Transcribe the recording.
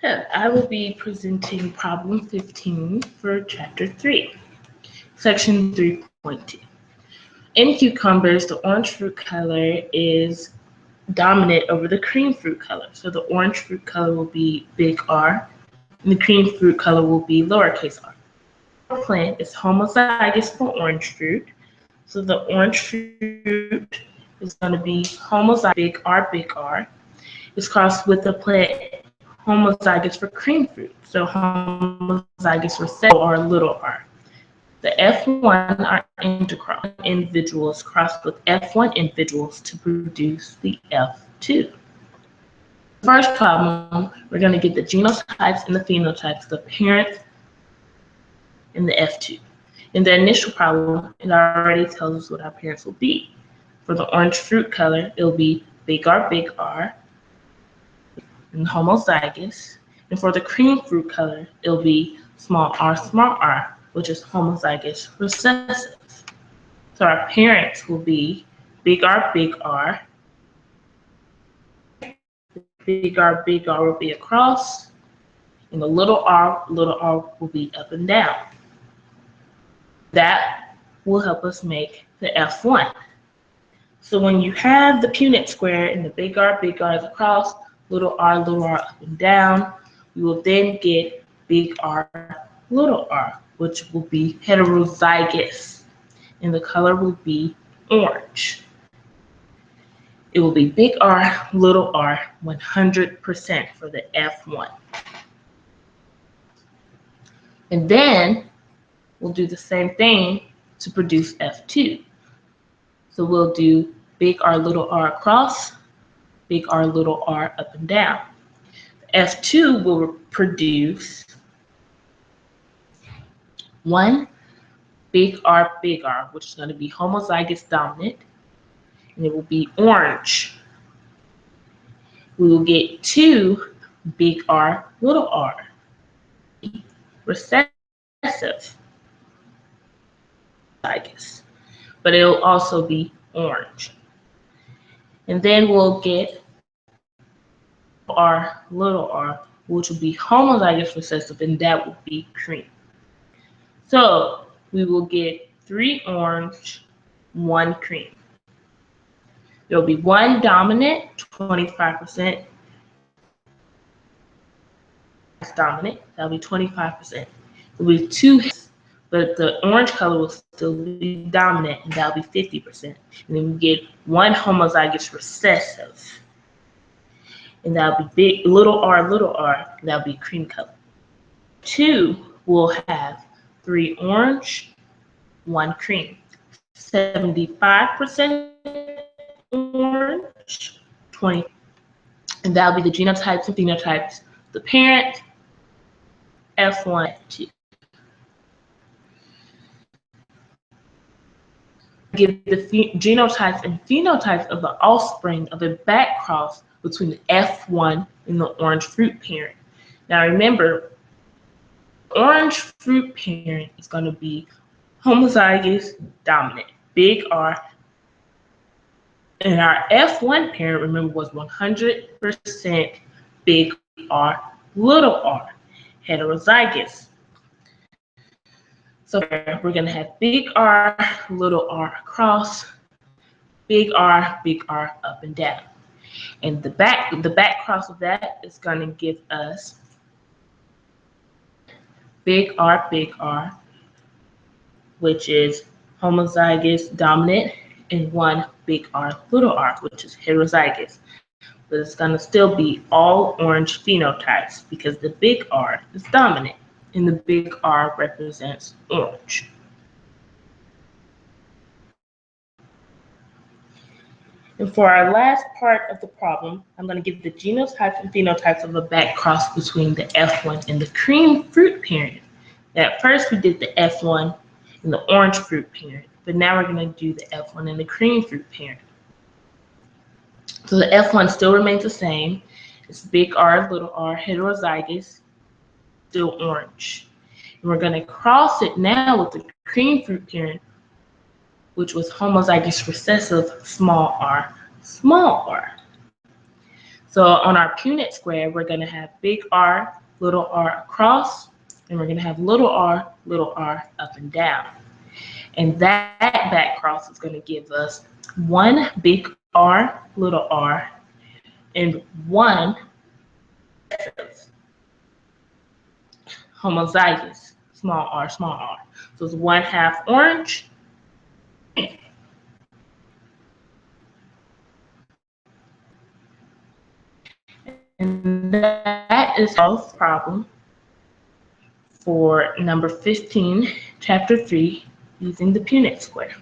Yeah, I will be presenting problem 15 for chapter 3, section 3.2. In cucumbers, the orange fruit color is dominant over the cream fruit color. So the orange fruit color will be big R, and the cream fruit color will be lowercase r. Our plant is homozygous for orange fruit. So the orange fruit is going to be homozygous big R. It's crossed with the plant homozygous for cream fruit. So homozygous recessive or little r. The F1 are individuals crossed with F1 individuals to produce the F2. First problem, we're going to get the genotypes and the phenotypes, the parent and the F2. In the initial problem, it already tells us what our parents will be. For the orange fruit color, it'll be big R, and homozygous. And for the cream fruit color, it'll be small r, which is homozygous recessive. So our parents will be big R, big R will be across, and the little r will be up and down. That will help us make the F1. So when you have the Punnett square and the big R is across, little r up and down, we will then get big R, which will be heterozygous, and the color will be orange. It will be big R, 100% for the F1. And then we'll do the same thing to produce F2. So we'll do big R across, big R up and down. F2 will produce 1 big R, which is going to be homozygous dominant, and it will be orange. We will get 2 big R, recessive, but it'll also be orange. And then we'll get r, which will be homozygous recessive, and that will be cream. So we will get 3 orange, 1 cream. There will be 1 dominant, 25%. Dominant, that'll be 25%. There will be 2, but the orange color will still be dominant, and that'll be 50%. And then we get 1 homozygous recessive, and that'll be big little r, and that'll be cream color. 2 will have 3 orange, 1 cream. 75% orange, 20, and that'll be the genotypes and phenotypes. The parent, F1, F2. Give the genotypes and phenotypes of the offspring of a back cross between the F1 and the orange fruit parent. Now remember, orange fruit parent is going to be homozygous dominant, big R, and our F1 parent, remember, was 100% big R, little r, heterozygous. So we're going to have big R, little r across, big R up and down. And the back cross of that is going to give us big R, which is homozygous dominant, and 1 big R, which is heterozygous. But it's going to still be all orange phenotypes because the big R is dominant and the big R represents orange. And for our last part of the problem, I'm going to give the genotypes and phenotypes of a back cross between the F1 and the cream fruit parent. Now, at first we did the F1 and the orange fruit parent, but now we're going to do the F1 and the cream fruit parent. So the F1 still remains the same. It's big R, heterozygous, still orange. And we're going to cross it now with the cream fruit parent, which was homozygous recessive, small r. So on our Punnett square, we're going to have big R, little r across, and we're going to have little r up and down. And that back cross is going to give us one big R, little r, and one homozygous, small r, small r. So it's 1/2 orange. And that is our problem for number 15, chapter 3, using the Punnett square.